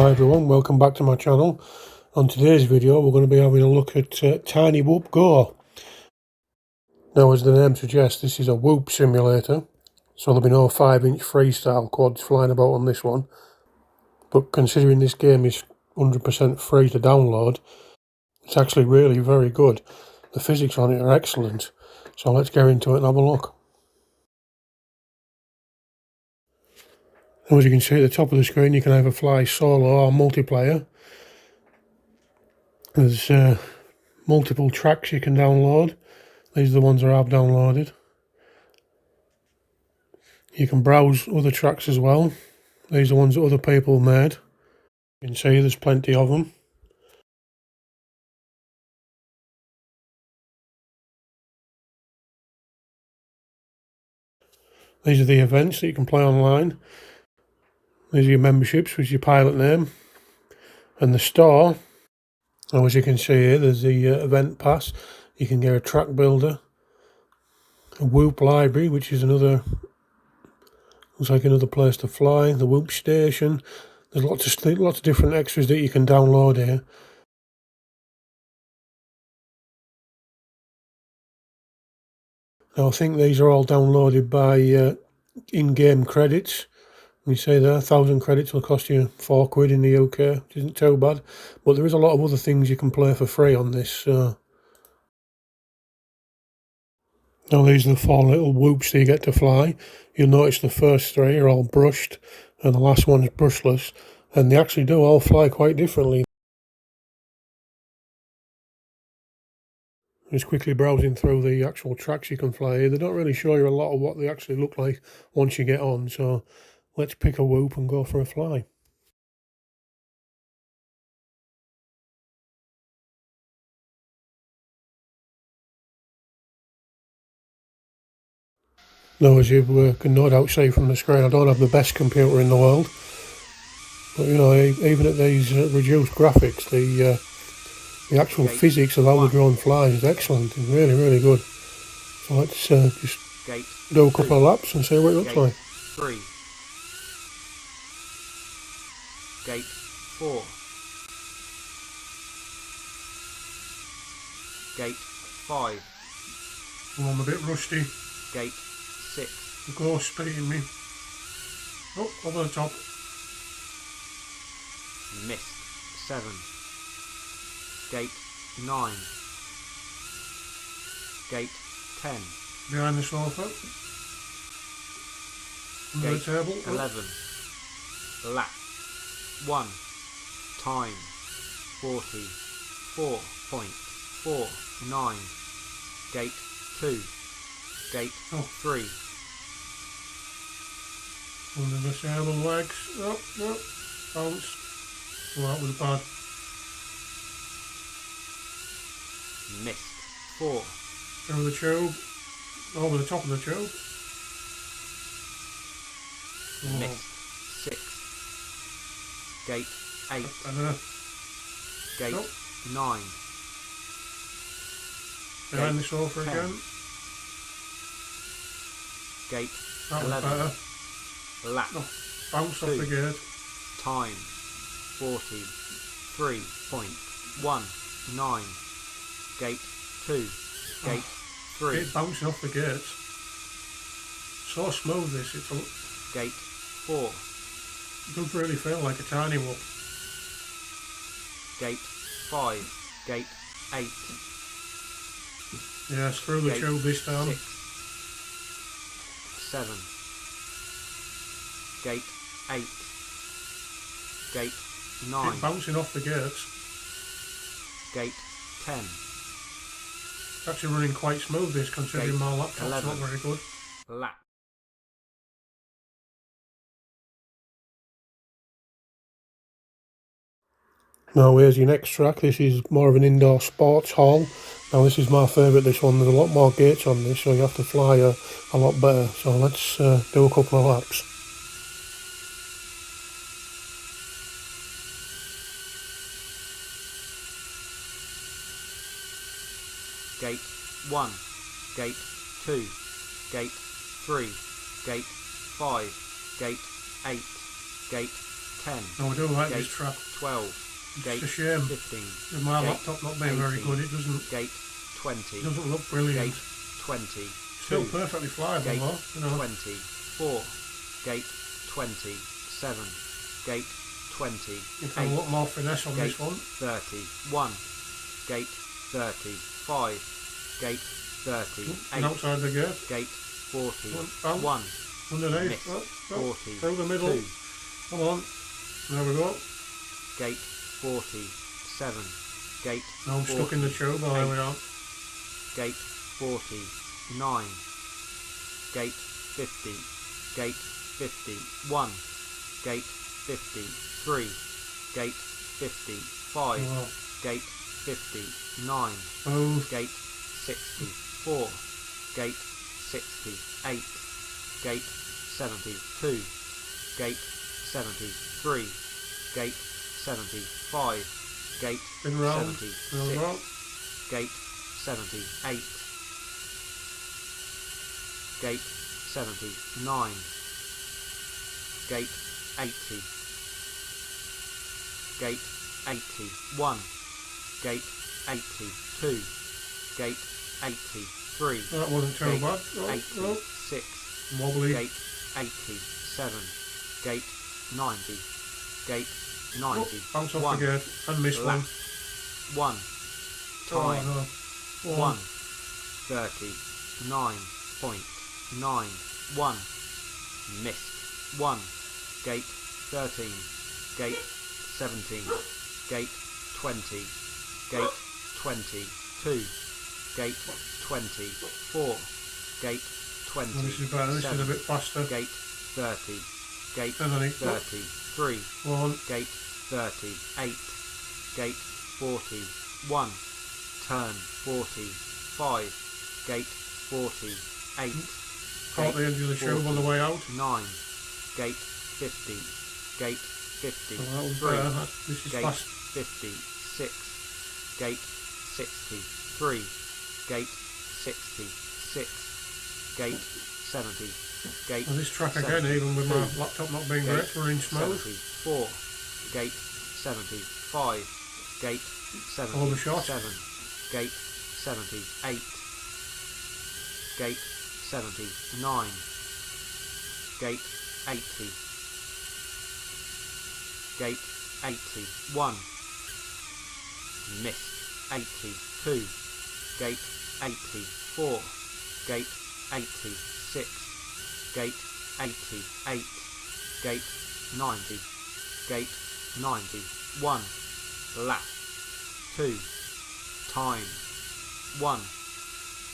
Hi everyone, welcome back to my channel. On today's video we're going to be having a look at Tiny Whoop Go. Now, as the name suggests, this is a whoop simulator, so there'll be no 5-inch freestyle quads flying about on this one. But considering this game is 100% free to download, it's actually really very good. The physics on it are excellent, so let's get into it and have a look. Now, as you can see at the top of the screen, you can either fly solo or multiplayer. There's multiple tracks you can download. These are the ones that I've downloaded. You can browse other tracks as well. These are ones that other people made. You can see there's plenty of them. These are the events that you can play online. These are your memberships with your pilot name. And the store, now as you can see here, there's the event pass. You can get a track builder, a whoop library, which is another, looks like another place to fly, the whoop station. There's lots of different extras that you can download here. Now I think these are all downloaded by in-game credits. You say there, 1,000 credits will cost you £4 in the UK, which isn't too bad. But there is a lot of other things you can play for free on this. Now these are the 4 little whoops that you get to fly. You'll notice the first 3 are all brushed, and the last one is brushless. And they actually do all fly quite differently. Just quickly browsing through the actual tracks you can fly here. They don't really show you a lot of what they actually look like once you get on. So let's pick a whoop and go for a fly. Now, as you can no doubt see from the screen, I don't have the best computer in the world. But you know, even at these reduced graphics, the actual physics of how the drone flies is excellent. It's really, really good. So let's just do a couple of laps and see what it looks like. 3. Gate 4. Gate 5. Oh, I'm a bit rusty. Gate 6. The ghost speeding me. Oh, over the top. Missed. 7. Gate 9. Gate 10. Behind the sofa. Under Gate the table. 11. Lap 1. Time 44.49. Gate 2. Gate 3. Under the table legs. Oh, no. Bounce. Well, that was bad. Missed. 4. Over the tube. Over the top of the tube. Oh. Missed. 6. Gate 8. Gate 9. Behind the sofa 10. again. Gate That 11. was better. Lap Oh, bounce 2. off the gate. Time 43.19. Gate 2. Gate 3. It bouncing off the gates. So smooth this. It's Gate 4. it does really feel like a tiny whoop. Gate 5. Gate 8. Yes, through the Gate tube this time. 6. 7. Gate 8. Gate 9. It's bouncing off the gates. Gate 10. It's actually running quite smooth this, considering Gate my laptop's 11. not very good. Lap. Now here's your next track. This is more of an indoor sports hall. Now this is my favourite, this one. There's a lot more gates on this, so you have to fly a lot better. So let's do a couple of laps. Gate 1. Gate 2. Gate 3. Gate 5. Gate 8. Gate 10. No, I do like Gate this track. 12. Gate It's a shame 15. with my Gate laptop not being 18. very good. It Gate 20. doesn't look brilliant. Gate 20. Still perfectly flyable Gate though, you know. 24. Gate 27. Gate 20. You can a lot more finesse on Gate this one. 31. Gate 35. Gate 38. Outside the gate. Gate 40. 1. Underneath. Missed. Oh, 40. through the middle. 2. Come on. There we go. Gate 47. Gate Now I'm stuck in the tube. Oh, there we are. Gate 49. Gate 50. Gate 51. Gate 53. Gate 55. Oh. Gate 59. Oh. Gate 64. Gate 68. Gate 72. Gate 73. Gate 75. Gate Spin round. 76. Gate 78. Gate 79. Gate 80. Gate 81. Gate 82. Gate 83. That wasn't too Gate bad. 86. Wobbly. Gate 87. Gate 90. Gate 90. Bounce off 1. the gate and miss one. 1. Time. Oh, no. 1. 39.91. Missed. 1. Gate 13. Gate 17. Gate 20. Gate 22. Gate 24. Gate 20. Well, this is better. This is a bit faster. Gate 30. Gate Underneath. 33. 1. Gate 38. Gate 41. Turn 45. Gate 48. Caught the edge of the tube on the way out. 9. Gate 50. Gate 50. Well, that was 3. better. This is Gate fast. 56. Gate 63. Gate 66. Gate 70. Gate Well, this track 70. again, even with my 2. laptop not being Gate great, we're in smooth. 74. Gate 75. Gate 77. Overshot. Gate 78. Gate 79. Gate 80. Gate 81. Missed. 82. Gate 84. Gate 86. Gate 88. Gate 90. Gate 91. Lap 2. Time 1.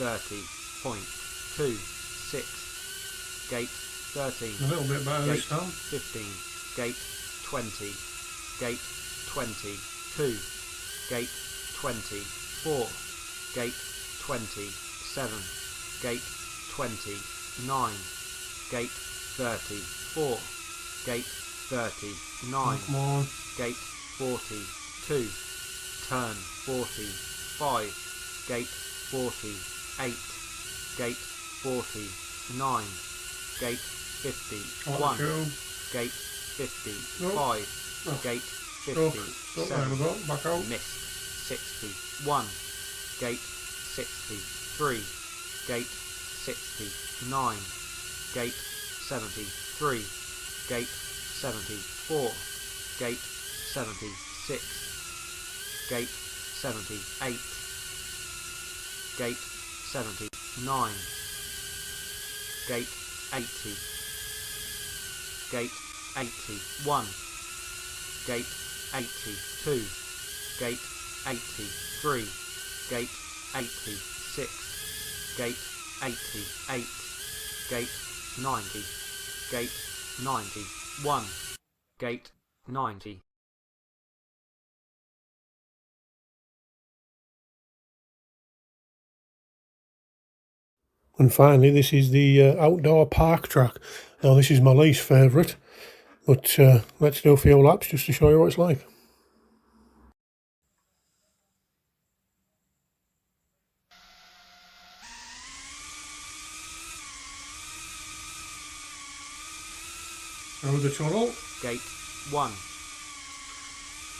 30.26. Gate 13. A little bit better Gate this time. 15. Gate 20. Gate 22. Gate 24. Gate 27. Gate 29. Gate 34. Gate 39. Come on. Gate 42. Turn 45. Gate 48. Gate 49. Gate 51. Tube. Gate 55. Oh. Gate Stuck. There we 57. go. Back out. Missed. 61. Gate 63. Gate 69. Gate 73. Gate 74. Gate 76. Gate 78. Gate 79. Gate 80. Gate 81. Gate 82. Gate 83. Gate 86. Gate 88. Gate 90. Gate 91. Gate 90. And finally, this is the outdoor park track. Now, this is my least favourite, but let's do a few laps just to show you what it's like. Over the tunnel. Gate 1,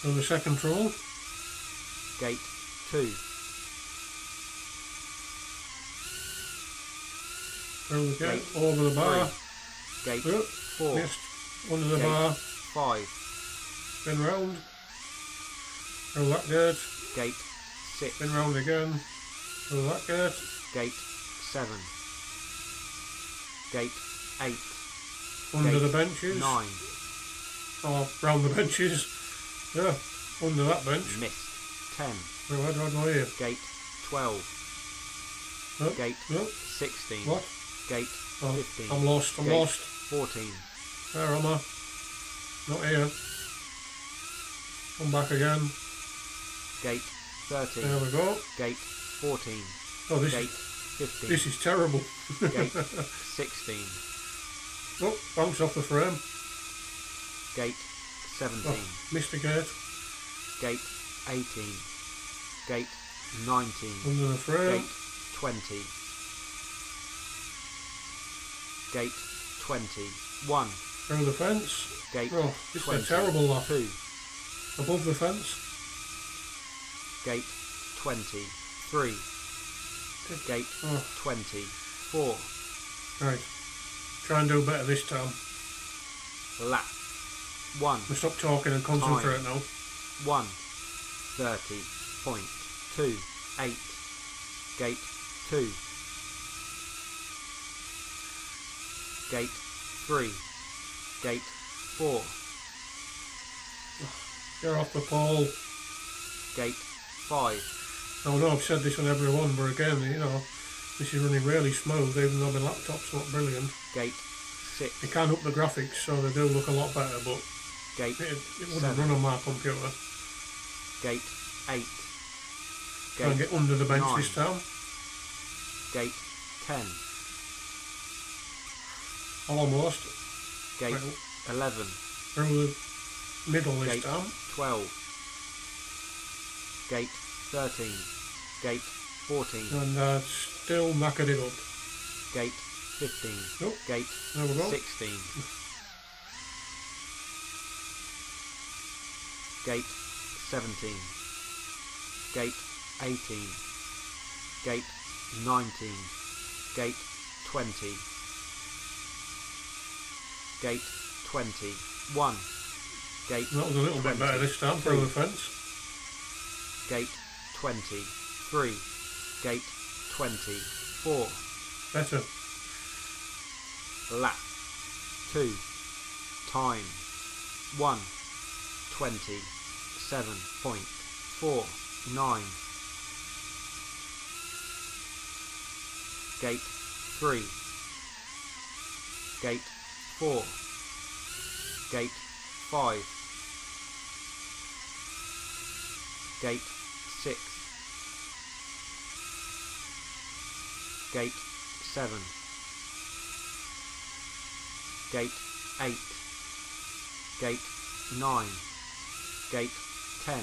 Through the second troll. gate 2, Through the gate, gate over the bar. 3, gate Yep. 4, Missed. Under the gate bar. 5, Spin round. Through that gate. gate 6, Spin round again. Through that gate. gate 7, gate 8, Under gate the benches. 9, Or round the benches. Yeah. Under that bench. missed 10, Where do I go here? gate 12, Yep. gate Yep. 16, What? gate Oh, 15, I'm lost. I'm gate lost. 14, Where am I? Not here. Come back again. gate 13, There we go. gate 14, Oh, gate 15, this is terrible. gate 16, Oh, bounce off the frame. gate 17, Oh, missed a gate. gate 18, gate 19, Under the frame. gate 20, gate 21, Through the fence. gate Oh, this is a terrible lap. 22, Above the fence. gate 23, gate Oh, 24, right. Try and do better this time. lap 1, We'll stop talking and concentrate now. 1:30.28, gate 2, gate 3, gate 4, Get off the pole. gate 5, I know I've said this on every one, but again, you know, this is running really smooth, even though my laptop's not brilliant. gate 6, They can up the graphics so they do look a lot better, but gate it wouldn't 7, run on my computer. gate 8, Try and gate get under the bench 9, this time. gate 10, Almost. gate Well, 11, through the middle this gate time. 12, gate 13, gate 14, And still knackered it up. gate 15, Nope. gate There we go. 16, gate 17, gate 18, gate 19, gate 20, gate 21, gate That was a little bit better this time, through the fence. gate 23, gate 24, Better. lap 2, time 1:27.49, gate 3, gate 4, gate 5, gate 6, gate 7, gate 8, gate 9, gate 10,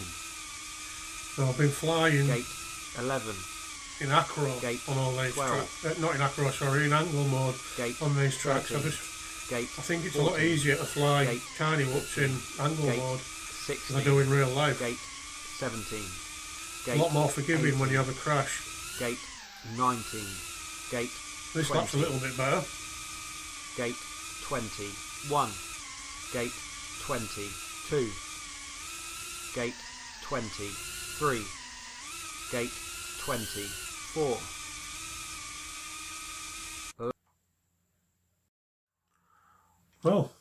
So I've been flying gate 11, in acro gate on all these 12, tracks. Not in acro, sorry, in angle mode gate on these tracks. 13, gate I think it's a lot 14, easier to fly gate tiny whoops in angle gate mode 16, than I do in real life. gate 17, A gate lot more forgiving 18, when you have a crash. gate 19, gate This 20, lap's a little bit better. gate 21, gate 22, gate 23, gate 24. Well,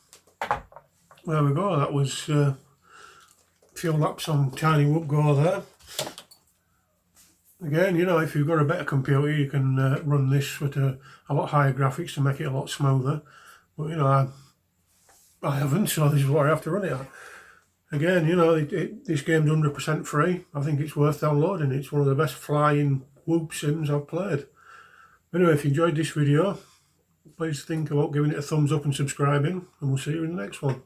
there we go. That was a few laps on Tiny Whoop Go there. Again, you know, if you've got a better computer, you can run this with a lot higher graphics to make it a lot smoother. But, you know, I haven't, so this is what I have to run it at. Again, you know, this game's 100% free. I think it's worth downloading. It's one of the best flying whoop sims I've played. Anyway, if you enjoyed this video, please think about giving it a thumbs up and subscribing, and we'll see you in the next one.